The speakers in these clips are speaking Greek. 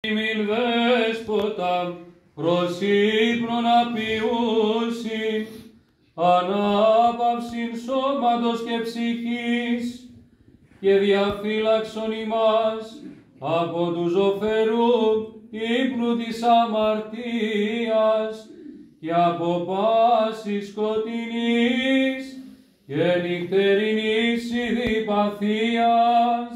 Ημιν δέσποτα, προς ύπνον απειούσιν, ανάπαυσιν σώματος και ψυχής, και διαφύλαξον ημάς από του ζωφερού ύπνου της αμαρτίας και από πάσης σκοτεινής και νυχτερινής ειδipαθίας,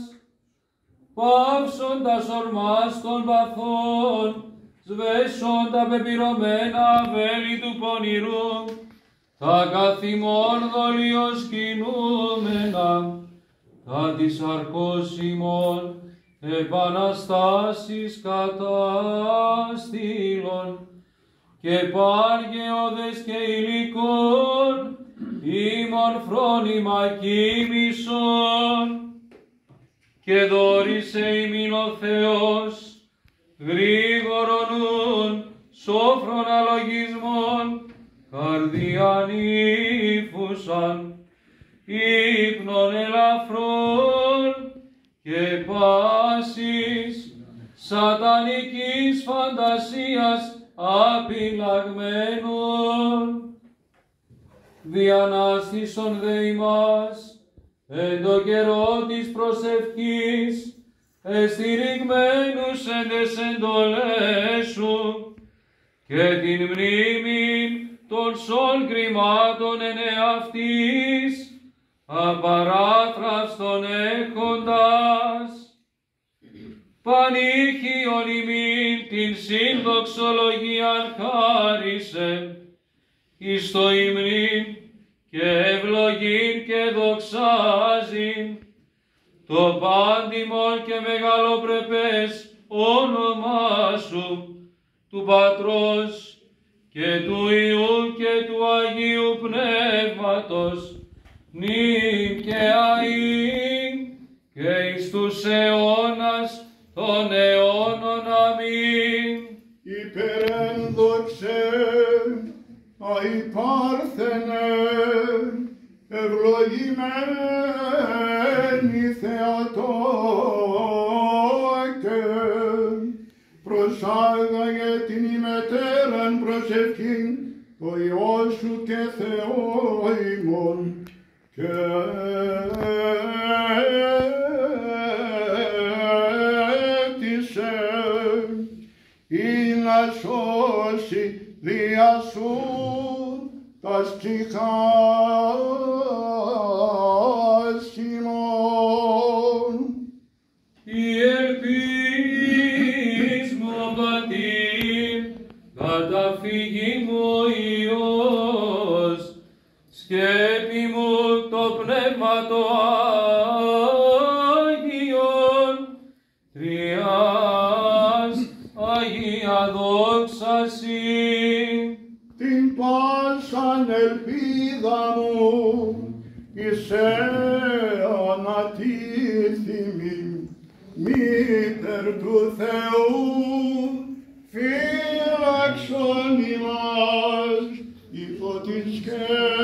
παύσοντας ορμάς των παθών, σβέσοντα πεπυρωμένα βέλη του πονηρού, τα καθημών δολίως κινούμενα, τα της αρκός ημών επαναστάσεις κατάστηλον, και πάργεωδες και υλικών ημών φρόνημα κοίμησον, και δόρισε ημίν ο Θεός γρήγορον ούν σόφρον αλογισμών, καρδιάν ύφουσαν, ύπνον ελαφρών και πάσης σατανικής φαντασίας απειλαγμένων. Διανάστησον δε ημάς εν το καιρό της προσευχής, εστηριγμένους εν τες εντολές σου, και την μνήμην των σων κρυμάτων εν εαυτής, απαράθραυστον έχοντας, πανήχιον ημίν την συνδοξολογίαν χάρισε, εις το υμνήν και ευλογήν και δοξάζειν, το πάντιμον και μεγαλοπρεπές όνομά σου, του Πατρός και του Υιού και του Αγίου Πνεύματος, νυν και αΐ και εις τους αιώνας των αιώνων. Αμήν. Υπερένδοξε, αϊπάρθενε, ευλογημένη Θεοτόκε, προσάγαγε την ημετέραν προσευχήν το Υιό σου και Θεό ημών, και έτησε ή να σώσει δια σου τας ψυχάς ημών. Η ελπίς μου πατήρ, καταφύγει μου ο Υιός, σκέπη μου το Πνεύμα το Άγιον, Τριάς Αγία δόξα σοι. Την πάσαν ελπίδα μου εις ανατίθιμη, μήτερ του Θεού, φύλαξον ημάς υπό την σκέπη